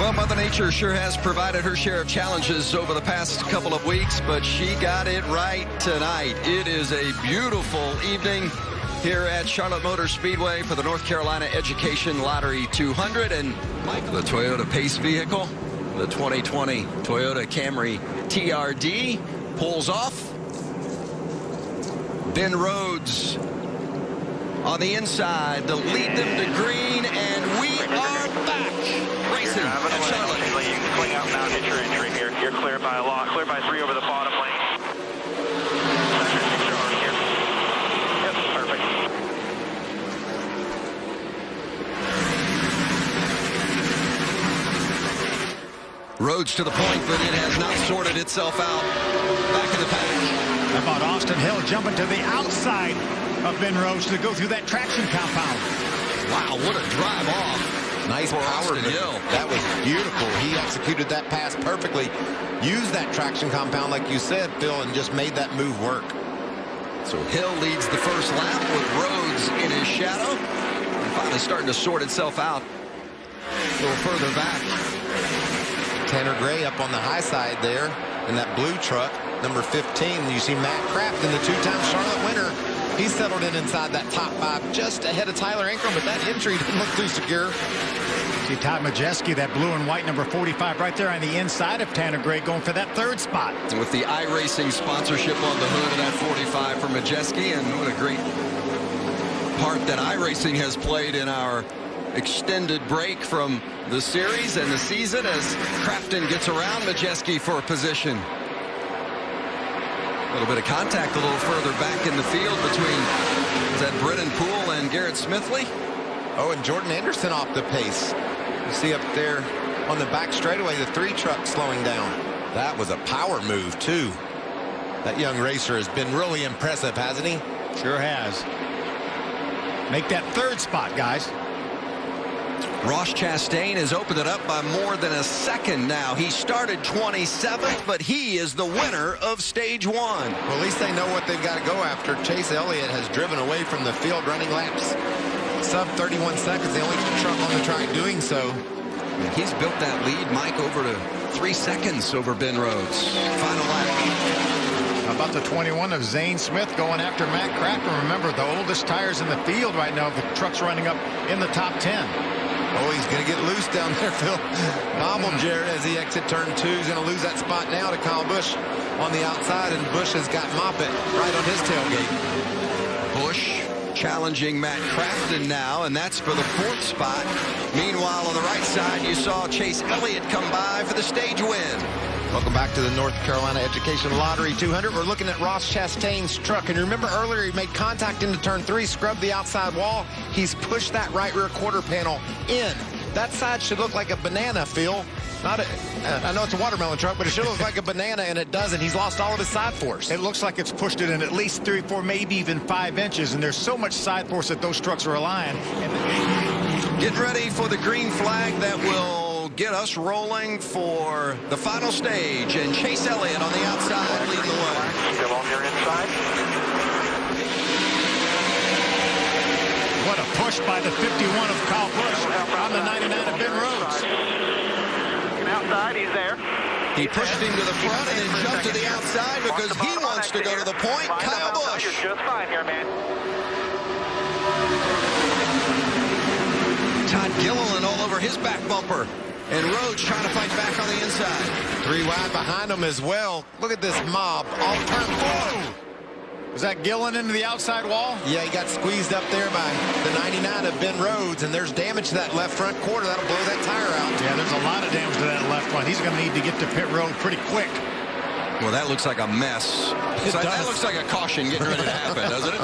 Well, Mother Nature sure has provided her share of challenges over the past couple of weeks, but she got it right tonight. It is a beautiful evening here at Charlotte Motor Speedway for the North Carolina Education Lottery 200. And the Toyota Pace vehicle, the 2020 Toyota Camry TRD, pulls off. Ben Rhodes on the inside to lead them to green, and we are back racing at Charlotte. You can swing out now, hit your entry here. You're clear by a lot, clear by 3 over the bottom lane. Here. Yep, perfect. Rhodes to the point, but it has not sorted itself out. Back in the pack. How about Austin Hill jumping to the outside of Ben Rhodes to go through that traction compound? Wow, what a drive off. Nice for power. Austin Hill. That was beautiful. He executed that pass perfectly. Used that traction compound, like you said, Phil, and just made that move work. So Hill leads the first lap with Rhodes in his shadow. And finally starting to sort itself out a little further back. Tanner Gray up on the high side there in that blue truck, number 15. You see Matt Kraft in the 2-time Charlotte winner. He settled in inside that top 5 just ahead of Tyler Ankrum, but that entry didn't look too secure. See Todd Majeski, that blue and white number 45 right there on the inside of Tanner Gray, going for that 3rd spot. With the iRacing sponsorship on the hood of that 45 for Majeski, and what a great part that iRacing has played in our extended break from the series and the season as Crafton gets around Majeski for a position. A little bit of contact a little further back in the field between Brennan Poole and Garrett Smithley. Oh, and Jordan Anderson off the pace. You see up there on the back straightaway, the 3 truck slowing down. That was a power move, too. That young racer has been really impressive, hasn't he? Sure has. Make that 3rd spot, guys. Ross Chastain has opened it up by more than a second now. He started 27th, but he is the winner of stage 1. Well, at least they know what they've got to go after. Chase Elliott has driven away from the field running laps. Sub 31 seconds, the only truck on the track doing so. And he's built that lead, Mike, over to 3 seconds over Ben Rhodes. Final lap. How about the 21 of Zane Smith going after Matt Kraft? Remember, the oldest tires in the field right now. The truck's running up in the top 10. Oh, he's going to get loose down there, Phil. Bobble Jarrett as he exit turn 2. He's going to lose that spot now to Kyle Busch on the outside, and Busch has got Moffitt right on his tailgate. Busch challenging Matt Crafton now, and that's for the 4th spot. Meanwhile, on the right side, you saw Chase Elliott come by for the stage win. Welcome back to the North Carolina Education Lottery 200. We're looking at Ross Chastain's truck. And you remember earlier he made contact into turn 3, scrubbed the outside wall. He's pushed that right rear quarter panel in. That side should look like a banana, Phil. I know it's a watermelon truck, but it should look like a banana, and it doesn't. He's lost all of his side force. It looks like it's pushed it in at least 3, 4, maybe even 5 inches, and there's so much side force that those trucks are relying. Getting ready for the green flag that will get us rolling for the final stage, and Chase Elliott on the outside leading the way. Still on your inside. What a push by the 51 of Kyle Busch on the 99 of Ben Rhodes. Outside, he's there. He pushed him to the front and then jumped to the outside because he wants to go to the point. Kyle Busch. You're just fine here, man. Todd Gilliland all over his back bumper. And Rhodes trying to fight back on the inside. 3 wide behind him as well. Look at this mob off turn 4. Was that Gillen into the outside wall? Yeah, he got squeezed up there by the 99 of Ben Rhodes, and there's damage to that left front quarter. That'll blow that tire out. Yeah, there's a lot of damage to that left front. He's going to need to get to pit road pretty quick. Well, that looks like a mess. That looks like a caution getting ready to happen, doesn't it?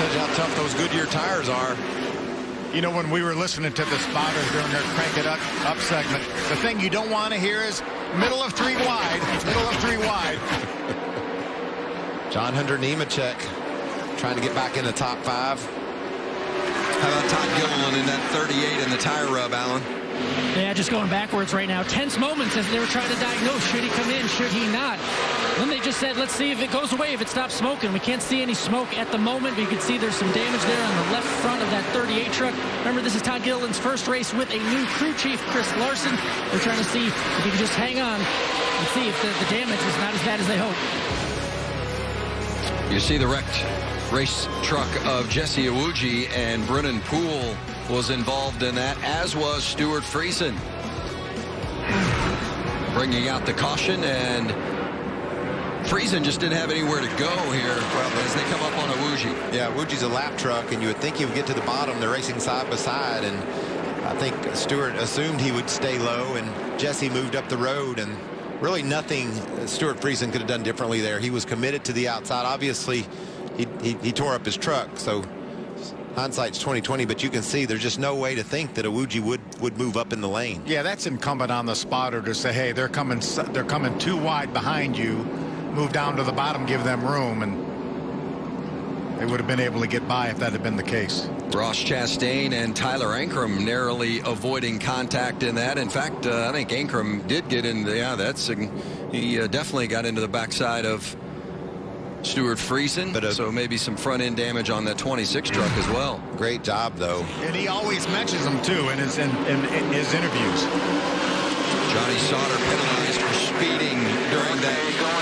Tells you how tough those Goodyear tires are. You know, when we were listening to the spotters during their Crank It Up segment, the thing you don't want to hear is middle of 3 wide, middle of 3 wide. John Hunter Nemechek trying to get back in the top 5. How about Todd Gilliland in that 38 in the tire rub, Alan? Yeah, just going backwards right now. Tense moments as they were trying to diagnose, should he come in, should he not? Then they just said, let's see if it goes away, if it stops smoking. We can't see any smoke at the moment, but you can see there's some damage there on the left front of that 38 truck. Remember, this is Todd Gilliland's first race with a new crew chief, Chris Larson. They're trying to see if he can just hang on and see if the damage is not as bad as they hope. You see the wrecked race truck of Jesse Iwuji, and Brennan Poole was involved in that, as was Stuart Friesen. Bringing out the caution, and Friesen just didn't have anywhere to go here as they come up on Iwuji. Yeah, Iwuji's a lap truck, and you would think he would get to the bottom. They're racing side by side, and I think Stuart assumed he would stay low, and Jesse moved up the road, and really nothing Stuart Friesen could have done differently there. He was committed to the outside. Obviously, he tore up his truck, so hindsight's 20/20, but you can see there's just no way to think that Iwuji would move up in the lane. Yeah, that's incumbent on the spotter to say, hey, they're coming too wide behind you. Move down to the bottom, give them room, and they would have been able to get by if that had been the case. Ross Chastain and Tyler Ankrum narrowly avoiding contact in that. In fact, I think Ankrum did get in. He definitely got into the backside of Stuart Friesen, but so maybe some front end damage on that 26 truck as well. Great job, though. And he always mentions them too in his interviews. Johnny Sauter penalized for speeding during that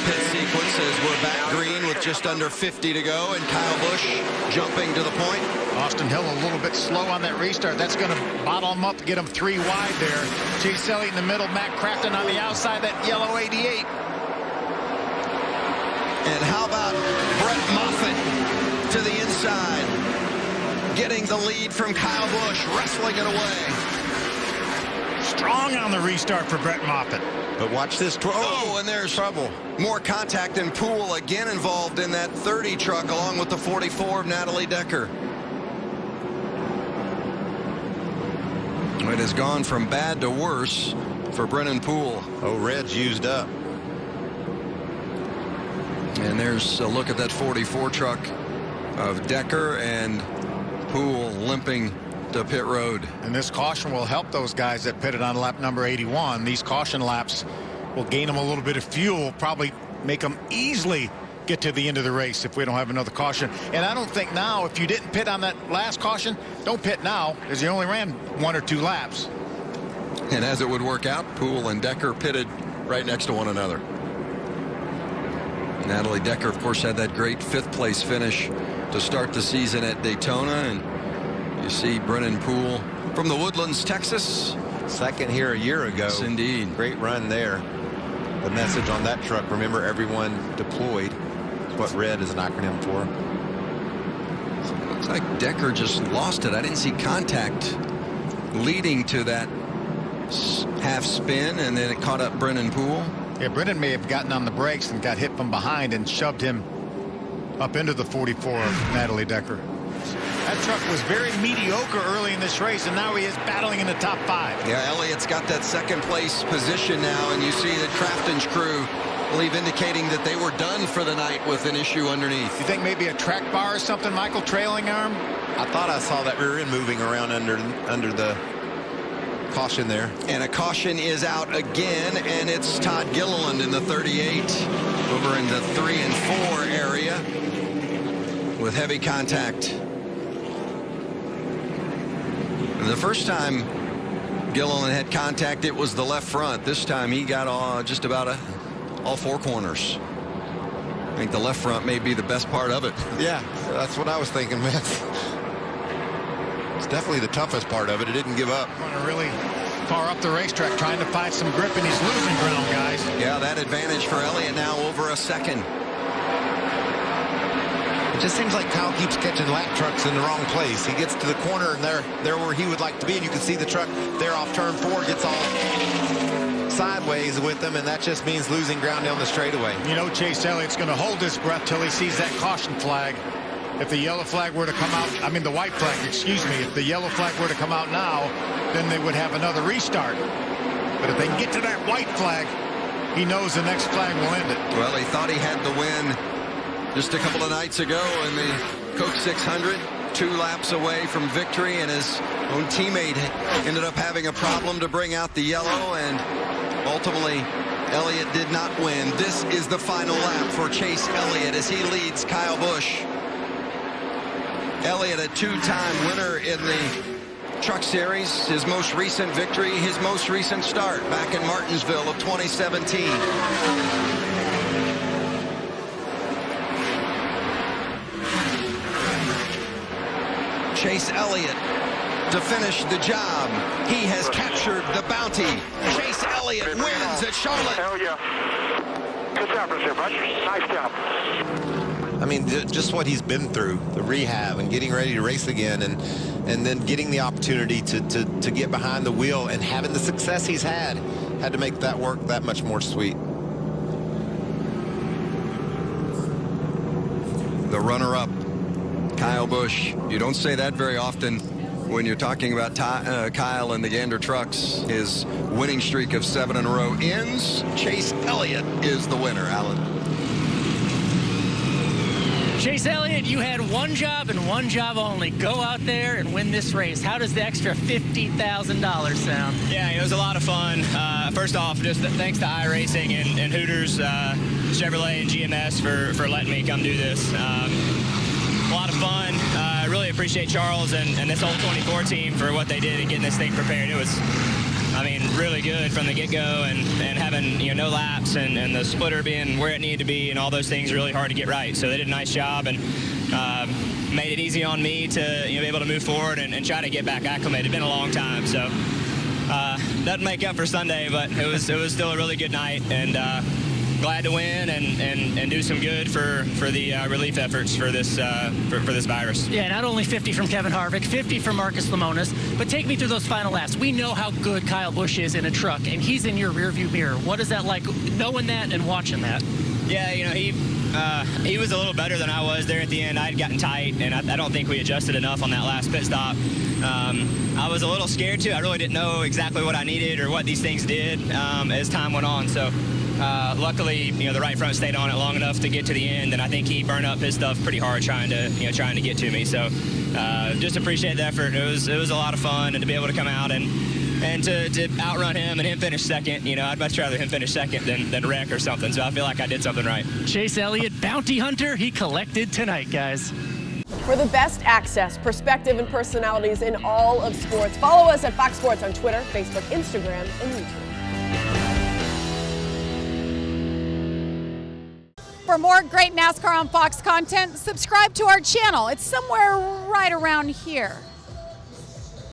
pit sequence as we're back green with just under 50 to go, and Kyle Busch jumping to the point. Austin Hill a little bit slow on that restart. That's going to bottle him up, get him 3 wide there. Chase Elliott in the middle, Matt Crafton on the outside, that yellow 88. And how about Brett Moffitt to the inside, getting the lead from Kyle Busch, wrestling it away. Strong on the restart for Brett Moffitt. But watch this. Oh, and there's trouble. More contact, and Poole again involved in that 30 truck along with the 44 of Natalie Decker. It has gone from bad to worse for Brennan Poole. Oh, red's used up. And there's a look at that 44 truck of Decker, and Poole limping to pit road. And this caution will help those guys that pitted on lap number 81. These caution laps will gain them a little bit of fuel, probably make them easily get to the end of the race if we don't have another caution. And I don't think now, if you didn't pit on that last caution, don't pit now, because you only ran 1 or 2 laps. And as it would work out, Poole and Decker pitted right next to one another. Natalie Decker, of course, had that great 5th place finish to start the season at Daytona, and you see Brennan Poole from the Woodlands, Texas. Second here a year ago. Yes, indeed. Great run there. The message on that truck, remember, everyone deployed. It's what red is an acronym for. Looks like Decker just lost it. I didn't see contact leading to that half spin, and then it caught up Brennan Poole. Yeah, Brennan may have gotten on the brakes and got hit from behind and shoved him up into the 44 of Natalie Decker. That truck was very mediocre early in this race, and now he is battling in the top 5. Yeah, Elliott's got that 2nd place position now, and you see that Crafton's crew, I believe, indicating that they were done for the night with an issue underneath. You think maybe a track bar or something, Michael, trailing arm? I thought I saw that rear end moving around under the caution there. And a caution is out again, and it's Todd Gilliland in the 38 over in the 3 and 4 area with heavy contact. And the first time Gilliland had contact, it was the left front. This time he got just about all 4 corners. I think the left front may be the best part of it. Yeah, that's what I was thinking, man. It's definitely the toughest part of it. It didn't give up. Going to really far up the racetrack, trying to find some grip, and he's losing ground, guys. Yeah, that advantage for Elliott now over a second. It just seems like Kyle keeps catching lap trucks in the wrong place. He gets to the corner, and they're where he would like to be, and you can see the truck there off turn 4 gets all sideways with them, and that just means losing ground down the straightaway. You know, Chase Elliott's going to hold his breath till he sees that caution flag. If the yellow flag were to come out, I mean the white flag, excuse me, if the yellow flag were to come out now, then they would have another restart. But if they can get to that white flag, he knows the next flag will end it. Well, he thought he had the win just a couple of nights ago in the Coke 600. 2 laps away from victory, and his own teammate ended up having a problem to bring out the yellow, and ultimately Elliott did not win. This is the final lap for Chase Elliott as he leads Kyle Busch. Elliott, a 2-time winner in the Truck Series, his most recent victory, his most recent start back in Martinsville of 2017. Chase Elliott to finish the job. He has captured the bounty. Chase Elliott wins at Charlotte. Hell yeah. Good job, bud. Nice job. I mean, just what he's been through, the rehab and getting ready to race again, and then getting the opportunity to get behind the wheel and having the success he's had to make that work that much more sweet. The runner-up, Kyle Busch. You don't say that very often when you're talking about Kyle and the Gander Trucks. His winning streak of 7 in a row ends. Chase Elliott is the winner, Alan. Chase Elliott, you had one job and one job only. Go out there and win this race. How does the extra $50,000 sound? Yeah, it was a lot of fun. First off, just thanks to iRacing and Hooters, Chevrolet, and GMS for letting me come do this. A lot of fun. I really appreciate Charles and this whole 24 team for what they did in getting this thing prepared. It was, I mean, really good from the get-go, and having, you know, no laps and the splitter being where it needed to be and all those things really hard to get right. So they did a nice job and made it easy on me to, you know, be able to move forward and try to get back acclimated. It's been a long time, so doesn't make up for Sunday, but it was still a really good night, and glad to win and do some good for the relief efforts for this virus. Yeah, not only 50 from Kevin Harvick, 50 from Marcus Lemonis, but take me through those final laps. We know how good Kyle Busch is in a truck, and he's in your rearview mirror. What is that like, knowing that and watching that? Yeah, you know, he was a little better than I was there at the end. I had gotten tight, and I don't think we adjusted enough on that last pit stop. I was a little scared too. I really didn't know exactly what I needed or what these things did as time went on. So luckily, you know, the right front stayed on it long enough to get to the end, and I think he burned up his stuff pretty hard trying to get to me. So just appreciate the effort. It was a lot of fun, and to be able to come out and to outrun him and him finish second. You know, I'd much rather him finish second than wreck or something. So I feel like I did something right. Chase Elliott, bounty hunter, he collected tonight, guys. For the best access, perspective, and personalities in all of sports, follow us at Fox Sports on Twitter, Facebook, Instagram, and YouTube. For more great NASCAR on Fox content, subscribe to our channel. It's somewhere right around here.